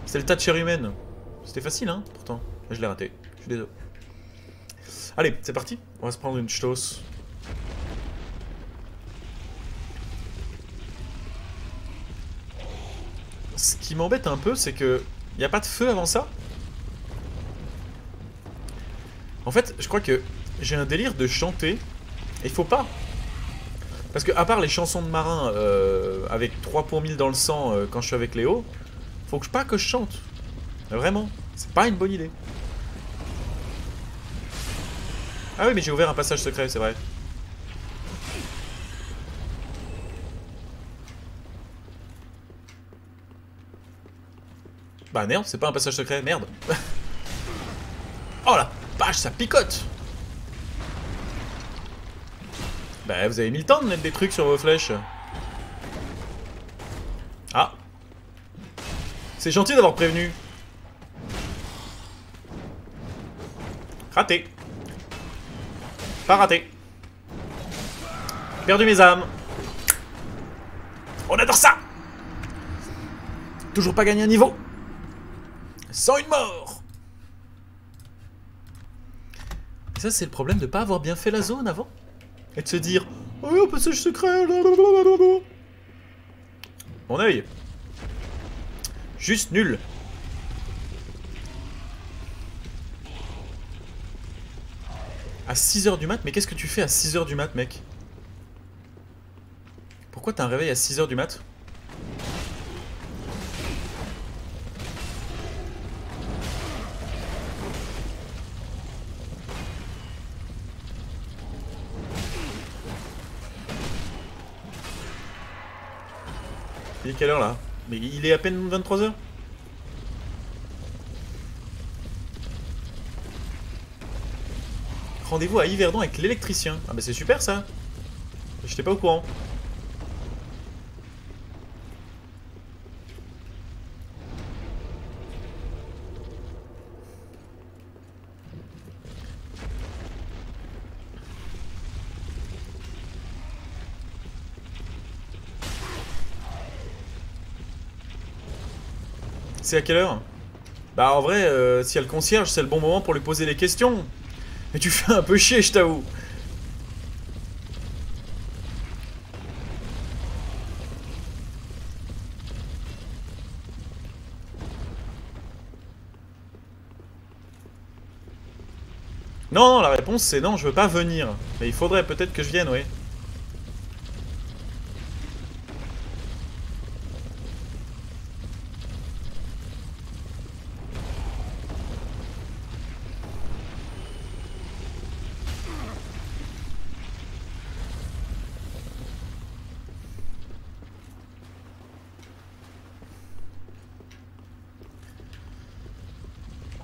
C'est le tas de chair humaine. C'était facile, hein, pourtant. Mais je l'ai raté. Je suis désolé. Allez, c'est parti. On va se prendre une ch'tos. Ce qui m'embête un peu, c'est que... Il n'y a pas de feu avant ça. En fait, je crois que j'ai un délire de chanter. Et il faut pas. Parce que, à part les chansons de marins avec 3 pour 1000 dans le sang quand je suis avec Léo, faut que pas que je chante. Vraiment. C'est pas une bonne idée. Ah oui, mais j'ai ouvert un passage secret, c'est vrai. Bah merde, c'est pas un passage secret, merde. Oh la vache, ça picote. Bah vous avez mis le temps de mettre des trucs sur vos flèches. Ah. C'est gentil d'avoir prévenu. Raté. Pas raté. Perdu mes âmes. On adore ça. Toujours pas gagné un niveau. Sans une mort. Et ça c'est le problème de pas avoir bien fait la zone avant. Et de se dire oh un passage secret. Mon œil. Juste nul. À 6h du mat? Mais qu'est-ce que tu fais à 6h du mat, mec? Pourquoi t'as un réveil à 6h du mat? Il est quelle heure là? Mais il est à peine 23h? Rendez-vous à Yverdon avec l'électricien. Ah bah c'est super ça. J'étais pas au courant. C'est à quelle heure? Bah en vrai, s'il y a le concierge, c'est le bon moment pour lui poser des questions. Mais tu fais un peu chier, je t'avoue. Non, non, la réponse c'est non, je veux pas venir. Mais il faudrait peut-être que je vienne, oui.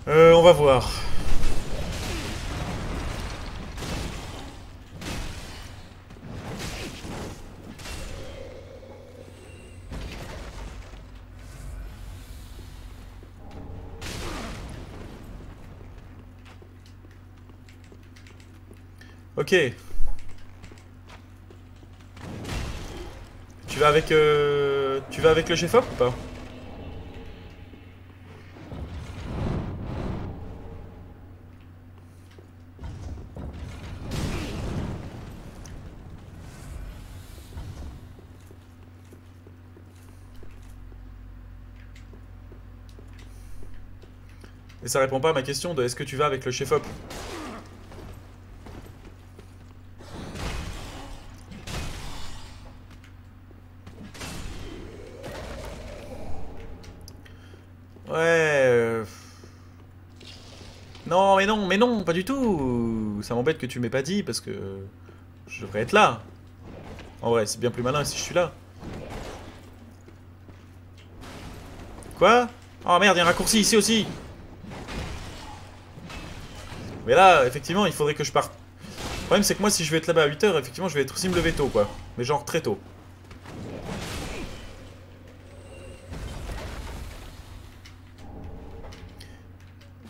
On va voir. Ok. Tu vas avec le chef-op ou pas? Et ça répond pas à ma question de est-ce que tu vas avec le chef-op? Ouais. Non, mais non, mais non, pas du tout. Ça m'embête que tu m'aies pas dit parce que je devrais être là. En vrai, c'est bien plus malin si je suis là. Quoi? Oh merde, il y a un raccourci ici aussi. Mais là, effectivement, il faudrait que je parte. Le problème, c'est que moi, si je vais être là-bas à 8h, effectivement, je vais être aussi me lever tôt, quoi. Mais genre très tôt.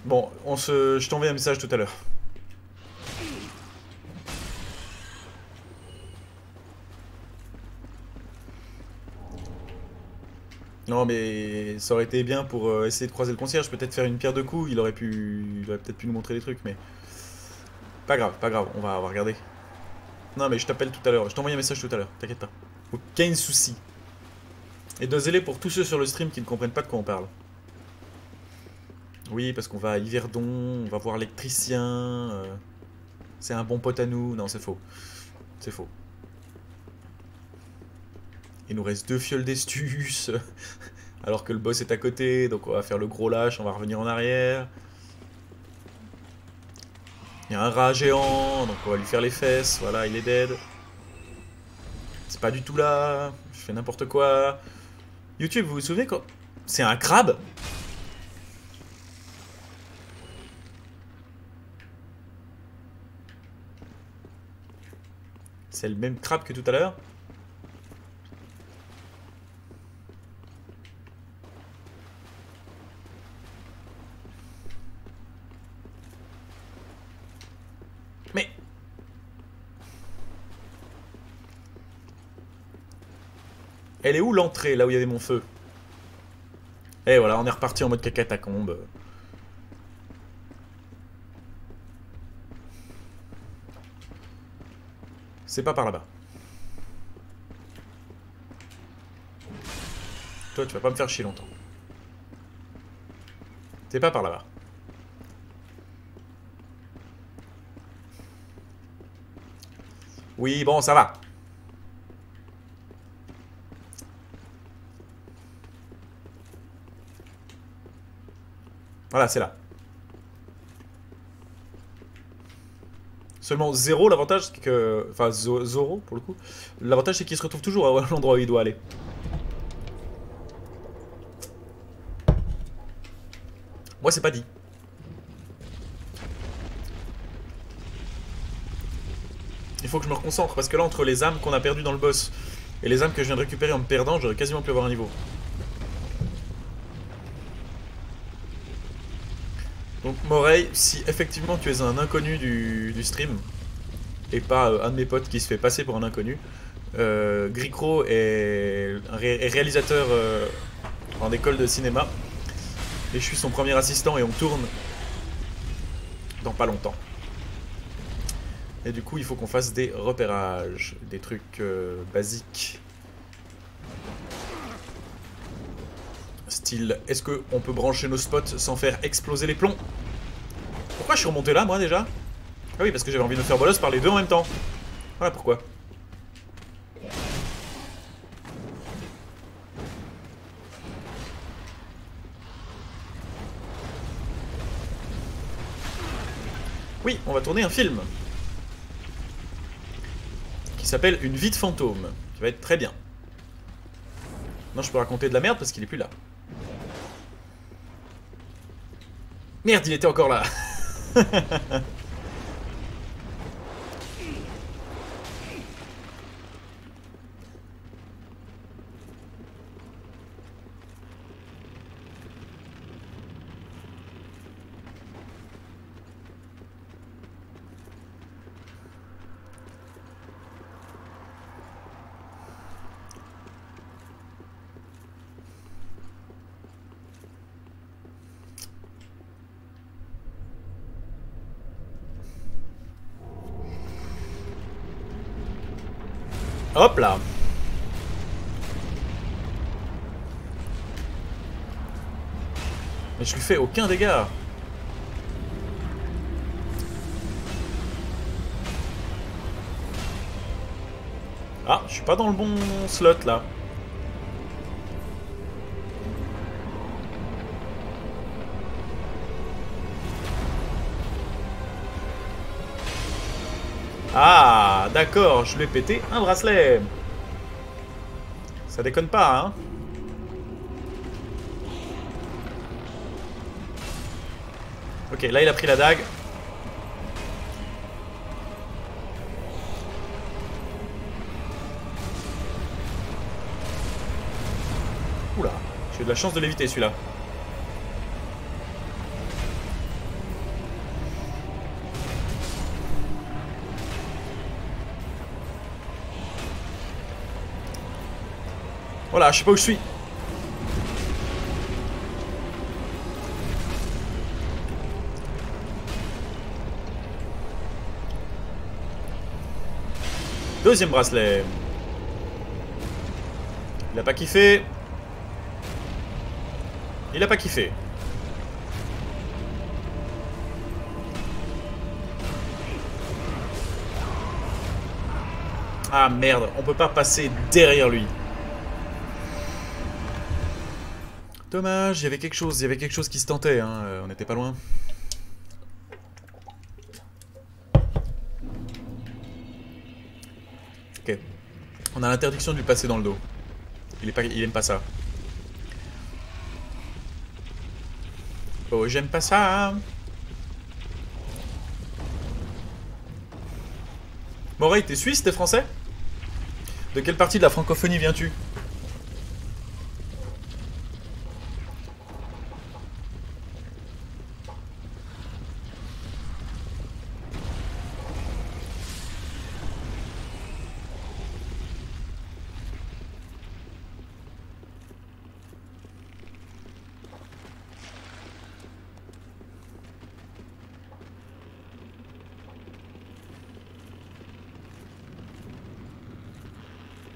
Bon, je t'envoie un message tout à l'heure. Non, mais ça aurait été bien pour essayer de croiser le concierge. Peut-être faire une pierre de coups. Il aurait peut-être pu nous montrer des trucs, mais. Pas grave, pas grave. On va regarder. Non, mais je t'appelle tout à l'heure. Je t'envoie un message tout à l'heure. T'inquiète pas. Aucun souci. Et désolé pour tous ceux sur le stream qui ne comprennent pas de quoi on parle. Oui, parce qu'on va à Yverdon, on va voir l'électricien. C'est un bon pote à nous. Non, c'est faux. C'est faux. Il nous reste 2 fioles d'estus. Alors que le boss est à côté. Donc on va faire le gros lâche, on va revenir en arrière. Il y a un rat géant, donc on va lui faire les fesses. Voilà, il est dead. C'est pas du tout là. Je fais n'importe quoi. YouTube, vous vous souvenez quand... C'est un crabe? C'est le même crabe que tout à l'heure? Mais... Elle est où l'entrée, là où il y avait mon feu? Et voilà, on est reparti en mode cacatacombe. C'est pas par là-bas. Toi, tu vas pas me faire chier longtemps. C'est pas par là-bas. Oui, bon, ça va. Voilà, c'est là. Seulement 0, l'avantage c'est que... Enfin, Zoro, pour le coup. L'avantage c'est qu'il se retrouve toujours à l'endroit où il doit aller. Moi, c'est pas dit. Il faut que je me reconcentre, parce que là, entre les âmes qu'on a perdues dans le boss et les âmes que je viens de récupérer en me perdant, j'aurais quasiment pu avoir un niveau. Donc, Morey, si effectivement tu es un inconnu du stream, et pas un de mes potes qui se fait passer pour un inconnu, Gricro est réalisateur en école de cinéma, et je suis son premier assistant et on tourne dans pas longtemps. Et du coup, il faut qu'on fasse des repérages, des trucs basiques. Style, est-ce qu'on peut brancher nos spots sans faire exploser les plombs? Pourquoi je suis remonté là, moi, déjà? Ah oui, parce que j'avais envie de me faire bolos par les deux en même temps. Voilà pourquoi. Oui, on va tourner un film. Qui s'appelle Une vie de fantôme. Qui va être très bien. Non, je peux raconter de la merde parce qu'il est plus là. Merde, il était encore là. Hop là. Mais je lui fais aucun dégât. Ah, je suis pas dans le bon slot là. Ah, d'accord, je lui ai pété un bracelet. Ça déconne pas, hein. Ok, là il a pris la dague. Oula, j'ai eu de la chance de l'éviter celui-là. Voilà, je sais pas où je suis. Deuxième bracelet. Il a pas kiffé. Il a pas kiffé. Ah merde, on peut pas passer derrière lui. Dommage, il y avait quelque chose qui se tentait, hein. On n'était pas loin. Ok. On a l'interdiction de lui passer dans le dos. Il aime pas ça. Oh, j'aime pas ça, hein. Morey, t'es suisse, t'es français? De quelle partie de la francophonie viens-tu?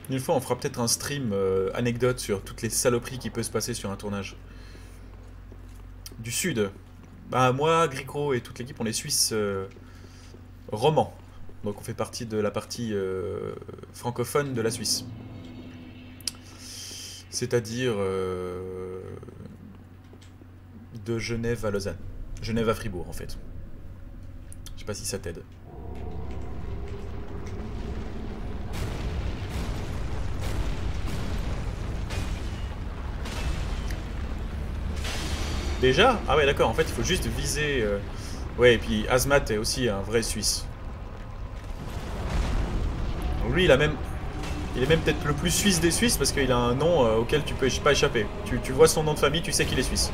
Une fois, on fera peut-être un stream anecdote sur toutes les saloperies qui peuvent se passer sur un tournage. Du Sud. Bah, moi, Gricro et toute l'équipe, on est Suisses romans. Donc, on fait partie de la partie francophone de la Suisse. C'est-à-dire de Genève à Lausanne. Genève à Fribourg, en fait. Je sais pas si ça t'aide. Déjà? Ah ouais, d'accord, en fait, il faut juste viser... Ouais, et puis Azmat est aussi un vrai Suisse. Donc lui, il a même... Il est même peut-être le plus suisse des Suisses parce qu'il a un nom auquel tu peux pas échapper. Tu vois son nom de famille, tu sais qu'il est suisse.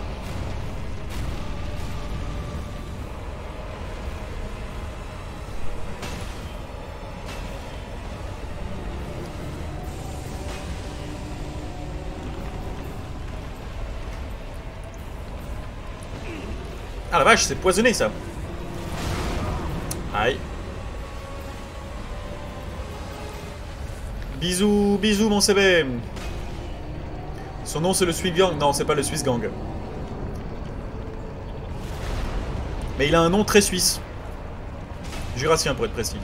Ah la vache, c'est poisonné ça. Aïe. Bisous, bisous mon CB. Son nom c'est le Swiss Gang. Non, c'est pas le Swiss Gang. Mais il a un nom très suisse. Jurassien pour être précis.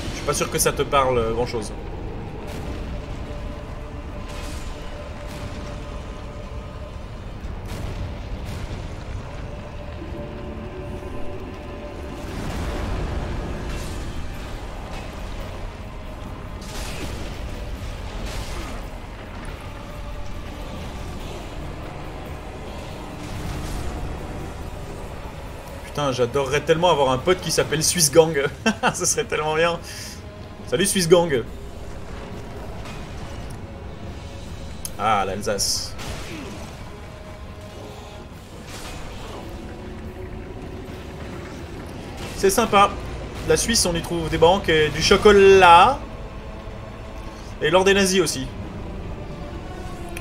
Je suis pas sûr que ça te parle grand chose. Putain, j'adorerais tellement avoir un pote qui s'appelle Swiss Gang. Ce serait tellement bien. Salut Swiss Gang. Ah, l'Alsace. C'est sympa. La Suisse, on y trouve des banques et du chocolat. Et l'or des nazis aussi.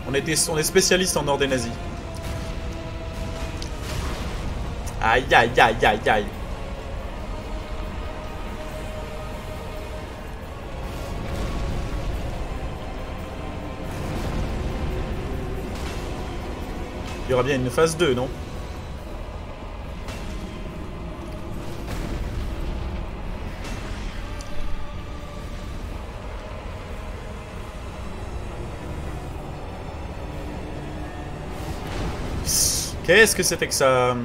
On est spécialiste en or des nazis. Aïe aïe aïe aïe aïe. Il y aura bien une phase 2, non? Qu'est-ce que c'était que ça?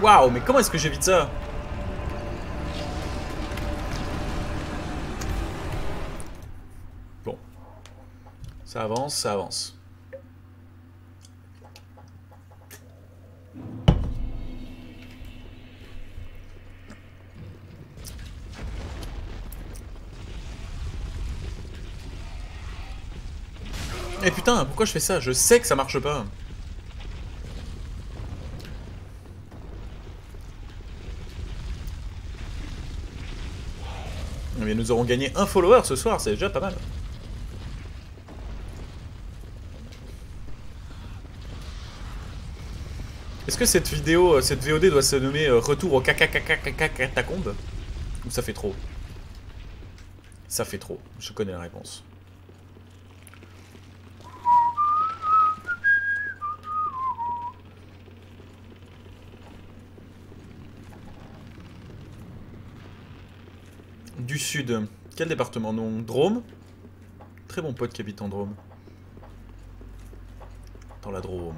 Waouh, mais comment est-ce que j'évite ça? Bon. Ça avance, ça avance. Eh putain, pourquoi je fais ça? Je sais que ça marche pas. Mais nous aurons gagné un follower ce soir, c'est déjà pas mal. Est-ce que cette vidéo, cette VOD doit se nommer Retour au catacombe? Ou ça fait trop? Ça fait trop, je connais la réponse. Du sud. Quel département? Non, Drôme. Très bon pote qui habite en Drôme. Dans la Drôme.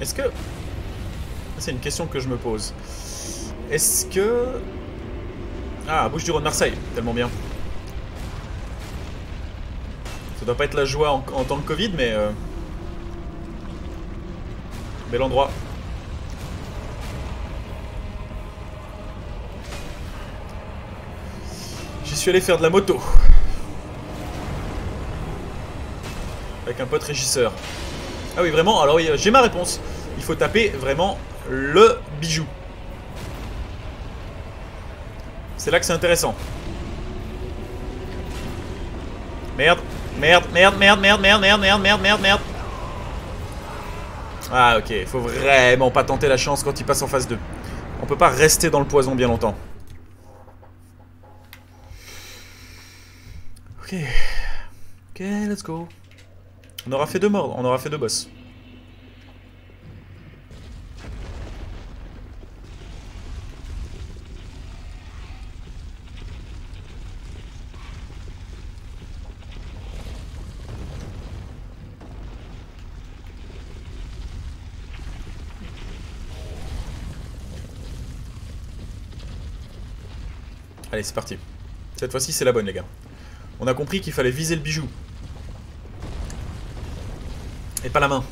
Est-ce que... C'est une question que je me pose. Est-ce que... Ah, Bouches-du-Rhône, Marseille, tellement bien. Ça doit pas être la joie en temps de Covid, mais... Bel endroit. J'y suis allé faire de la moto. Avec un pote régisseur. Ah oui, vraiment, alors oui, j'ai ma réponse. Il faut taper vraiment le bijou. C'est là que c'est intéressant. Merde, merde, merde, merde, merde, merde, merde, merde, merde, merde, merde. Ah ok, faut vraiment pas tenter la chance quand il passe en phase 2. On peut pas rester dans le poison bien longtemps. Ok. Ok, let's go. On aura fait 2 morts, on aura fait 2 boss. Allez, c'est parti. Cette fois-ci, c'est la bonne, les gars. On a compris qu'il fallait viser le bijou. Et pas la main.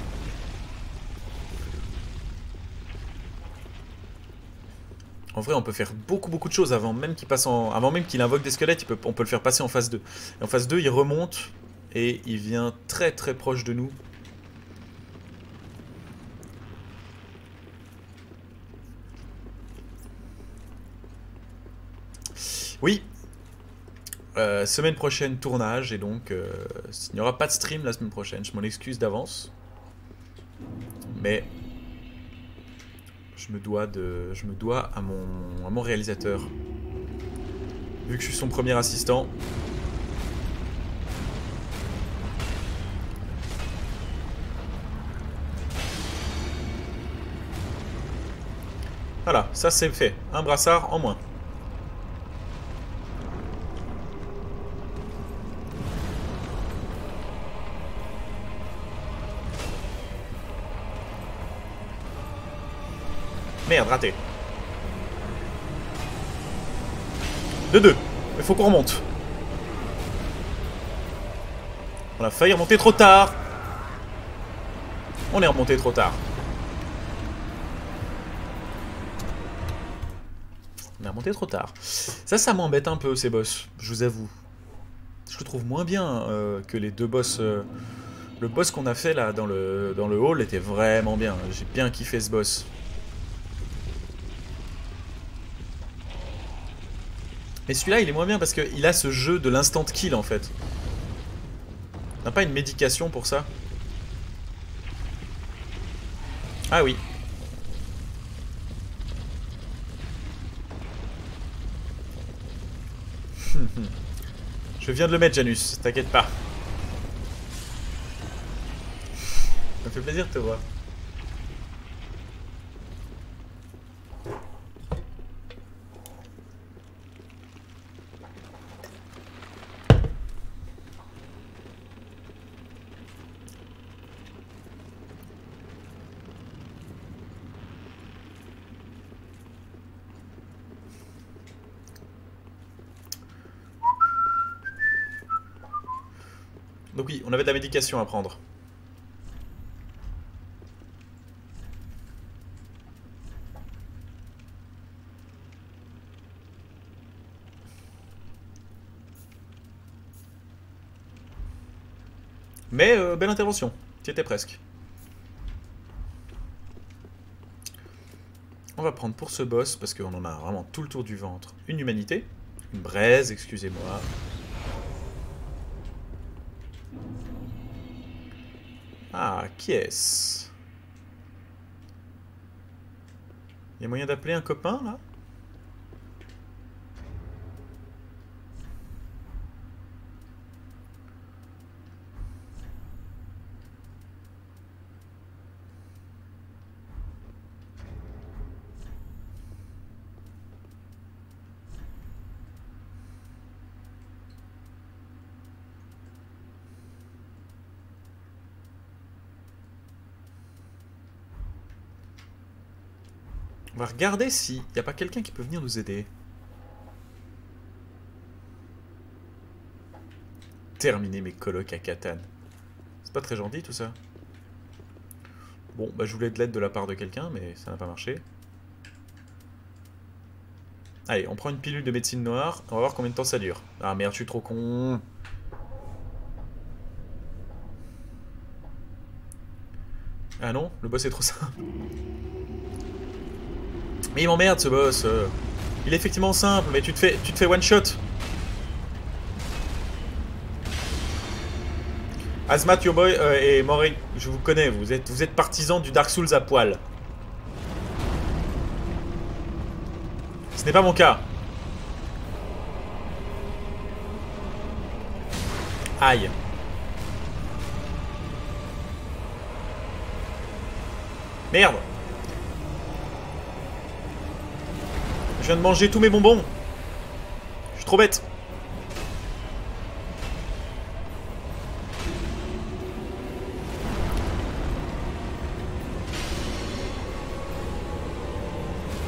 En vrai, on peut faire beaucoup de choses avant même qu'il passe en... Avant même qu'il invoque des squelettes, on peut le faire passer en phase 2. Et en phase 2, il remonte et il vient très proche de nous. Oui. Semaine prochaine, tournage, et donc il n'y aura pas de stream la semaine prochaine. Je m'en excuse d'avance. Mais je me dois à mon réalisateur. Vu que je suis son premier assistant. Voilà, ça c'est fait. Un brassard en moins. Merde, raté. De 2. Il faut qu'on remonte. On a failli remonter trop tard. On est remonté trop tard. On est remonté trop tard. Ça m'embête un peu, ces boss, je vous avoue. Je le trouve moins bien que les 2 boss. Le boss qu'on a fait là dans le hall était vraiment bien. J'ai bien kiffé ce boss. Mais celui-là, il est moins bien parce qu'il a ce jeu de l'instant kill en fait. On n'a pas une médication pour ça? Ah oui. Je viens de le mettre, Janus, t'inquiète pas. Ça me fait plaisir de te voir. Donc oui, on avait de la médication à prendre. Mais belle intervention, tu étais presque. On va prendre pour ce boss, parce qu'on en a vraiment tout le tour du ventre, une humanité. Une braise, excusez-moi. Ah, qui est-ce? Il y a moyen d'appeler un copain, là? On va regarder s'il n'y a pas quelqu'un qui peut venir nous aider. Terminer mes colocs à Catane. C'est pas très gentil tout ça. Bon, bah je voulais de l'aide de la part de quelqu'un, mais ça n'a pas marché. Allez, on prend une pilule de médecine noire, on va voir combien de temps ça dure. Ah merde, je suis trop con. Ah non, le boss est trop simple. Mais il m'emmerde ce boss. Il est effectivement simple, mais tu te fais one shot. Azmat, Yoboy et Mori, je vous connais, vous êtes partisans du Dark Souls à poil. Ce n'est pas mon cas. Aïe. Merde. Je viens de manger tous mes bonbons. Je suis trop bête.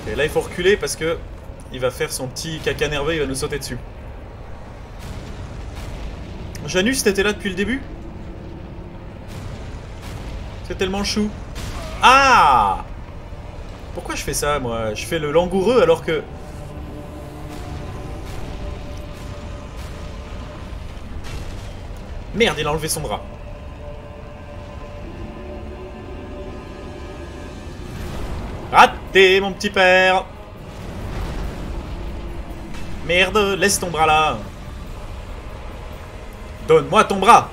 Et là il faut reculer parce que il va faire son petit caca nerveux, il va nous sauter dessus. Janus, t'étais là depuis le début? C'est tellement chou. Ah! Pourquoi je fais ça, moi? Je fais le langoureux alors que... Merde, il a enlevé son bras. Raté, mon petit père! Merde, laisse ton bras là. Donne-moi ton bras.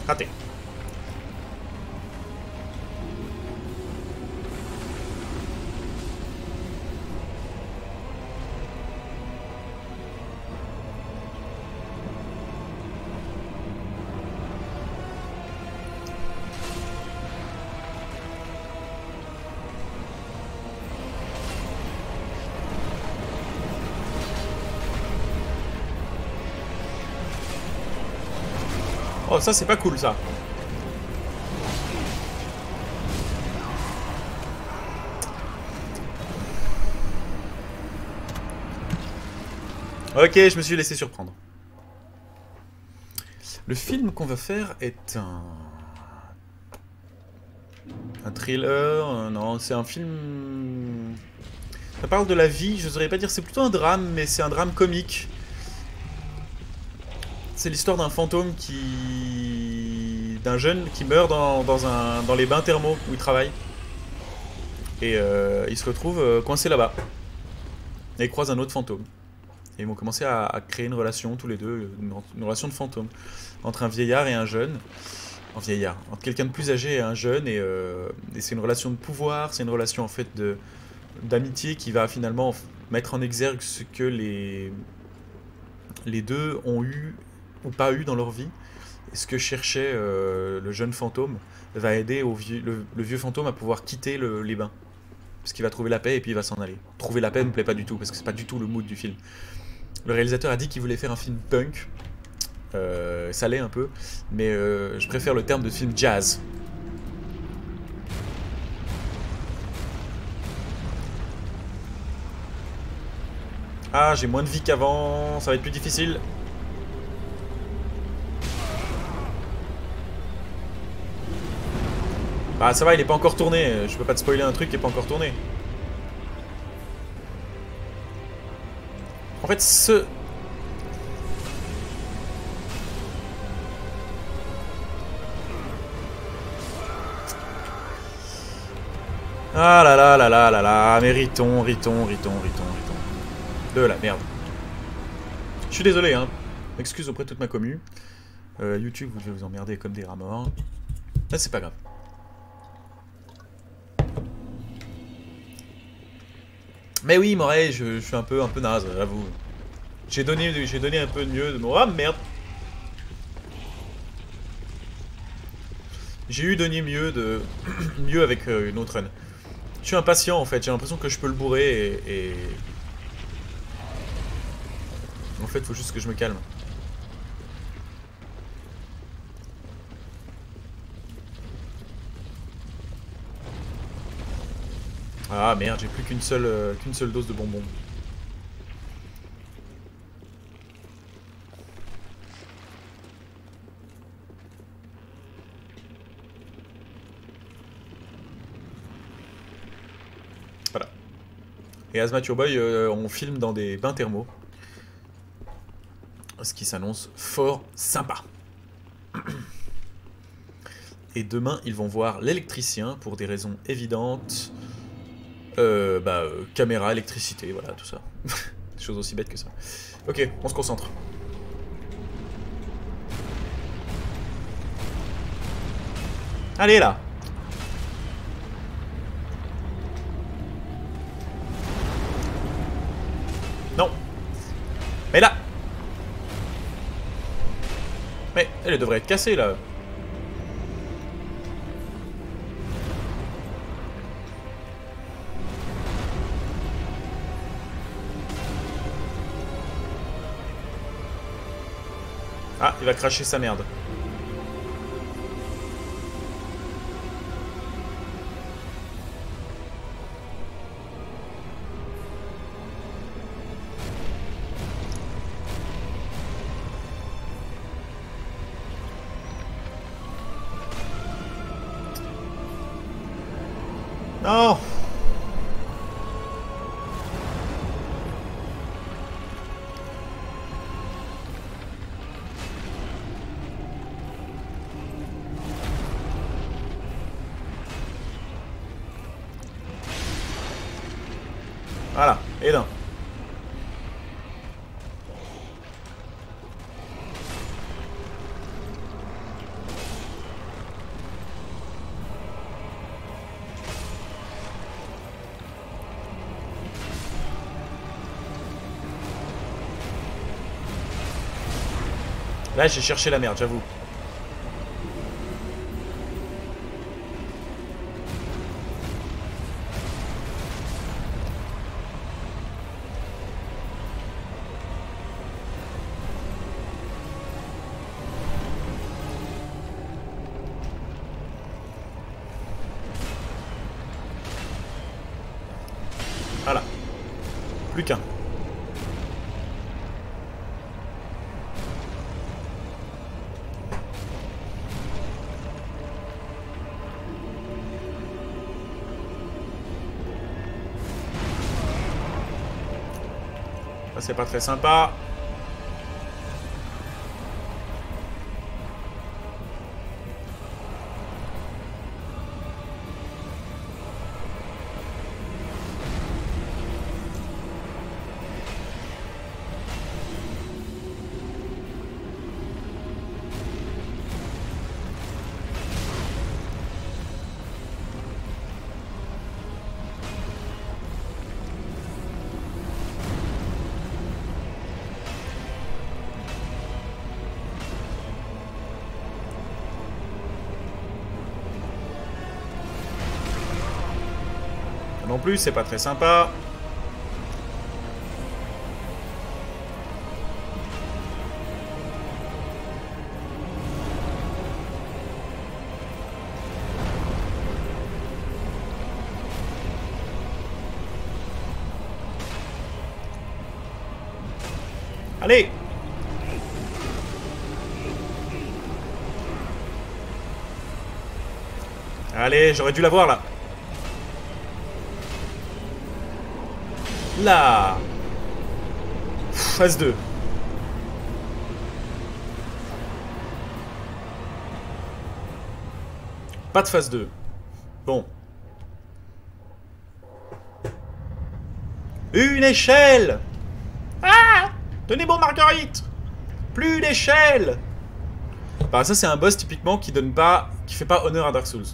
Raté. Oh, ça c'est pas cool ça. Ok, je me suis laissé surprendre. Le film qu'on va faire est un thriller. Non, c'est un film. Ça parle de la vie. Je n'oserais pas dire. C'est plutôt un drame, mais c'est un drame comique. C'est l'histoire d'un fantôme d'un jeune qui meurt dans les bains thermaux où il travaille. Et il se retrouve coincé là-bas. Et il croise un autre fantôme. Et ils vont commencer à créer une relation tous les deux, une relation de fantôme, entre un vieillard et un jeune. Un vieillard, entre quelqu'un de plus âgé et un jeune, et c'est une relation de pouvoir, c'est une relation en fait d'amitié qui va finalement mettre en exergue ce que les deux ont eu ou pas eu dans leur vie. Et ce que cherchait le jeune fantôme va aider le vieux fantôme à pouvoir quitter les bains. Parce qu'il va trouver la paix et puis il va s'en aller. Trouver la paix ne me plaît pas du tout, parce que c'est pas du tout le mood du film. Le réalisateur a dit qu'il voulait faire un film punk. Ça l'est un peu, mais je préfère le terme de film jazz. Ah, j'ai moins de vie qu'avant, ça va être plus difficile. Bah ça va, il est pas encore tourné, je peux pas te spoiler un truc qui est pas encore tourné. En fait, Ah là là là là là là, mais Riton. De la merde. Je suis désolé, hein. Excuse auprès de toute ma commu. YouTube, vous devez vous emmerder comme des rats morts. Là, c'est pas grave. Mais oui, Moret, je suis un peu naze, j'avoue. J'ai donné un peu de mieux de mon... Ah, merde. J'ai eu donné mieux de... mieux avec une autre run. Je suis impatient, en fait. J'ai l'impression que je peux le bourrer et... En fait, faut juste que je me calme. Ah merde, j'ai plus qu'une seule dose de bonbons. Voilà. Et As Mature Boy, on filme dans des bains thermaux. Ce qui s'annonce fort sympa. Et demain, ils vont voir l'électricien pour des raisons évidentes. Caméra, électricité, voilà, tout ça. Des choses aussi bêtes que ça. Ok, on se concentre. Allez, là. Non. Mais là. Mais elle devrait être cassée, là. Ah, il va cracher sa merde. Non. Voilà, et d'un. Là, j'ai cherché la merde, j'avoue. Voilà. Plus qu'un. Ça, c'est pas très sympa. Non plus, c'est pas très sympa. Allez! Allez, j'aurais dû l'avoir là. Là. Phase 2. Pas de phase 2. Bon. Une échelle! Ah! Tenez bon, Marguerite! Plus d'échelle! Bah ça c'est un boss typiquement qui donne pas, qui fait pas honneur à Dark Souls.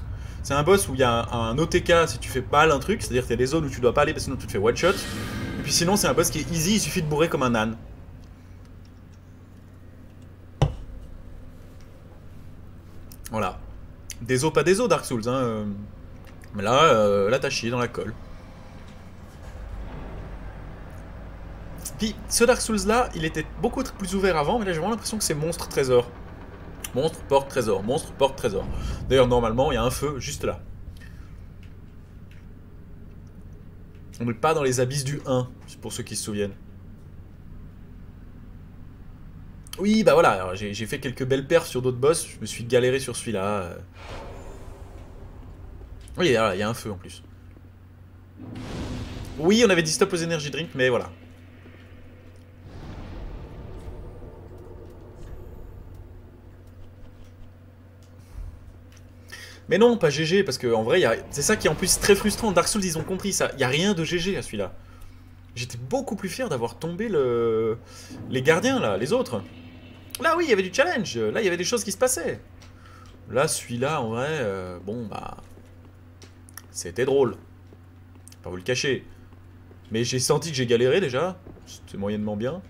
C'est un boss où il y a un OTK si tu fais mal un truc, c'est-à-dire qu'il y a des zones où tu dois pas aller parce que sinon tu te fais one shot. Et puis sinon c'est un boss qui est easy, il suffit de bourrer comme un âne. Voilà. Des os pas des os Dark Souls hein. Mais là t'as chié dans la colle. Puis ce Dark Souls là, il était beaucoup plus ouvert avant, mais là j'ai vraiment l'impression que c'est monstre trésor. Monstre, porte, trésor. Monstre, porte, trésor. D'ailleurs, normalement, il y a un feu juste là. On n'est pas dans les abysses du 1, pour ceux qui se souviennent. Oui, bah voilà, j'ai fait quelques belles perfs sur d'autres boss. Je me suis galéré sur celui-là. Oui, il y a un feu en plus. Oui, on avait dit stop aux energy drinks, mais voilà. Mais non, pas GG, parce qu'en vrai, c'est ça qui est en plus très frustrant. Dark Souls, ils ont compris ça. Il n'y a rien de GG à celui-là. J'étais beaucoup plus fier d'avoir tombé les gardiens, là, les autres. Là, oui, il y avait du challenge. Là, il y avait des choses qui se passaient. Là, celui-là, en vrai, bon, bah... C'était drôle. Pas vous le cacher. Mais j'ai senti que j'ai galéré, déjà. C'était moyennement bien.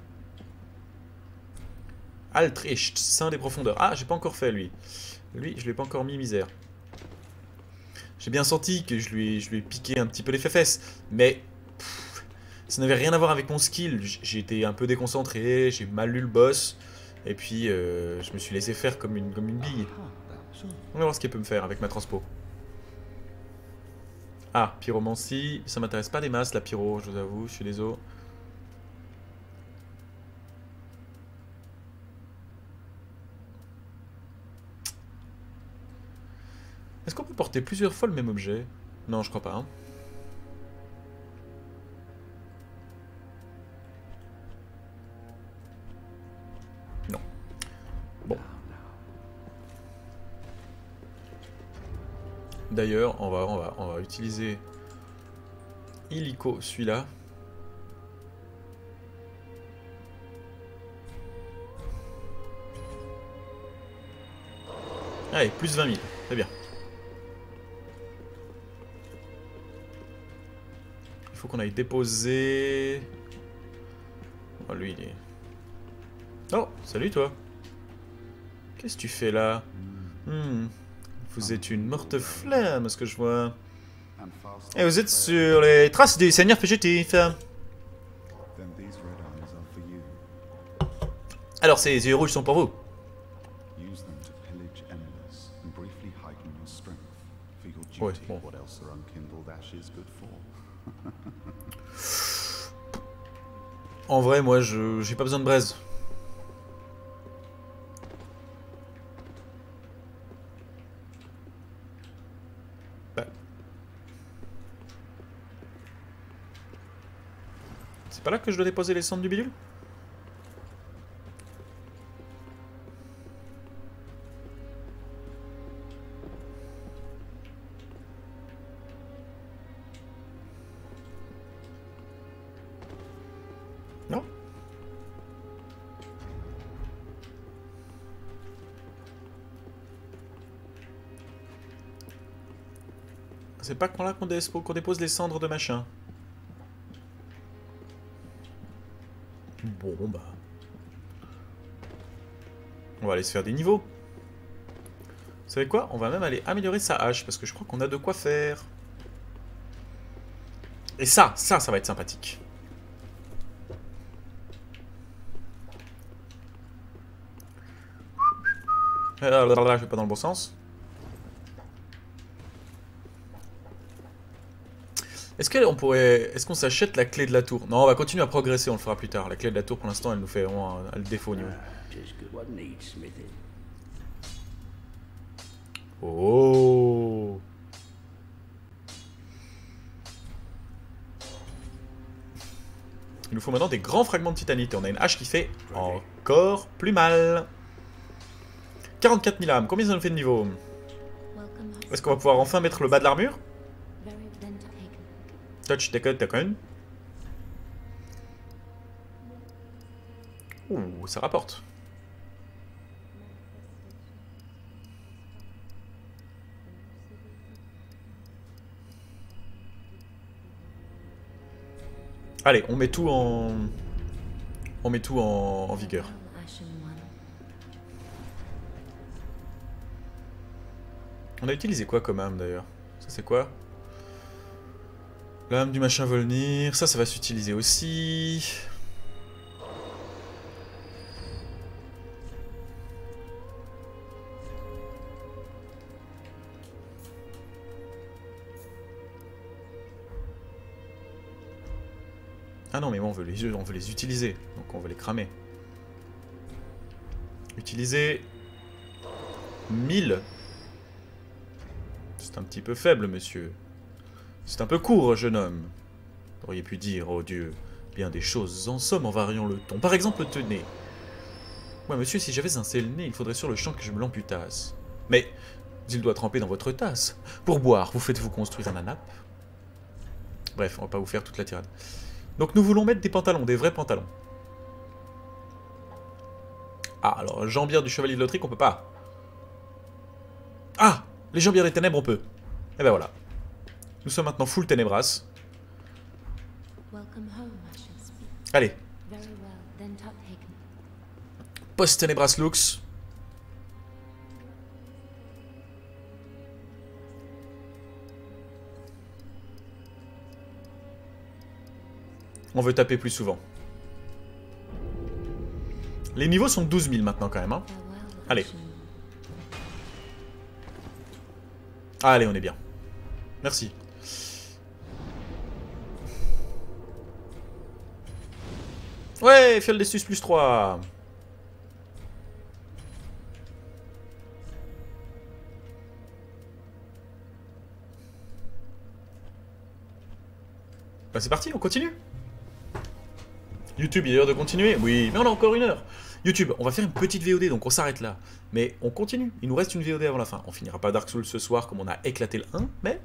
Altricht, Saint des profondeurs. Ah, j'ai pas encore fait, lui. Lui, je l'ai pas encore mis misère. J'ai bien senti que je lui ai piqué un petit peu les fesses. Mais... ça n'avait rien à voir avec mon skill. J'ai été un peu déconcentré, j'ai mal lu le boss. Et puis, je me suis laissé faire comme une bille. On va voir ce qu'elle peut me faire avec ma transpo. Ah, pyromancie. Ça m'intéresse pas des masses, la pyro, je vous avoue, je suis désolé. Est-ce qu'on peut porter plusieurs fois le même objet? Non, je crois pas. Hein. Non. Bon. D'ailleurs, on va utiliser illico celui-là. Allez, plus 20 000, très bien. Il faut qu'on aille déposer... Oh, lui, il est... Oh, salut toi. Qu'est-ce que tu fais là? Vous êtes une morte flamme, ce que je vois. Et vous êtes sur les traces du seigneur fugitif. Alors, ces yeux rouges sont pour vous. Ouais, bon. En vrai, moi, j'ai pas besoin de braise. Bah. C'est pas là que je dois déposer les cendres du bidule? Non? C'est pas quand là qu'on dépose les cendres de machin. Bon, bah... on va aller se faire des niveaux. Vous savez quoi? On va même aller améliorer sa hache, parce que je crois qu'on a de quoi faire. Et ça va être sympathique. Je vais pas dans le bon sens. Est-ce Est-ce qu'on s'achète la clé de la tour? Non, on va continuer à progresser, on le fera plus tard. La clé de la tour, pour l'instant, elle nous fait vraiment le défaut au niveau. Oh! Il nous faut maintenant des grands fragments de titanite. Et on a une hache qui fait encore plus mal. 44 000 âmes. Combien ça nous fait de niveau? Est-ce qu'on va pouvoir enfin mettre le bas de l'armure? Touch taken. Ouh, ça rapporte. Allez, on met tout en... On met tout en vigueur. On a utilisé quoi comme âme d'ailleurs? Ça c'est quoi? L'âme du machin Volnir. Ça va s'utiliser aussi. Ah non, mais bon, on veut les utiliser. Donc on va les cramer. Utiliser 1000. C'est un petit peu faible, monsieur. C'est un peu court, jeune homme. Vous auriez pu dire, oh Dieu, bien des choses en somme en variant le ton. Par exemple, tenez. Ouais, monsieur, si j'avais un seul nez, il faudrait sur le champ que je me l'amputasse. Mais il doit tremper dans votre tasse. Pour boire, vous faites-vous construire un nappe? Bref, on va pas vous faire toute la tirade. Donc nous voulons mettre des pantalons, des vrais pantalons. Ah, alors, jambière du chevalier de Lautrec, on peut pas. Ah, les jambières des ténèbres, on peut. Et ben voilà. Nous sommes maintenant full ténébras. Allez. Post ténébras lux. On veut taper plus souvent. Les niveaux sont de 12 000 maintenant quand même. Hein. Allez. Allez, on est bien. Merci. Ouais, Fiel d'Estus plus 3. Bah c'est parti, on continue. YouTube, il est l'heure de continuer? Oui, mais on a encore 1 heure. YouTube, on va faire une petite VOD, donc on s'arrête là. Mais on continue, il nous reste une VOD avant la fin. On finira pas Dark Souls ce soir comme on a éclaté le 1, mais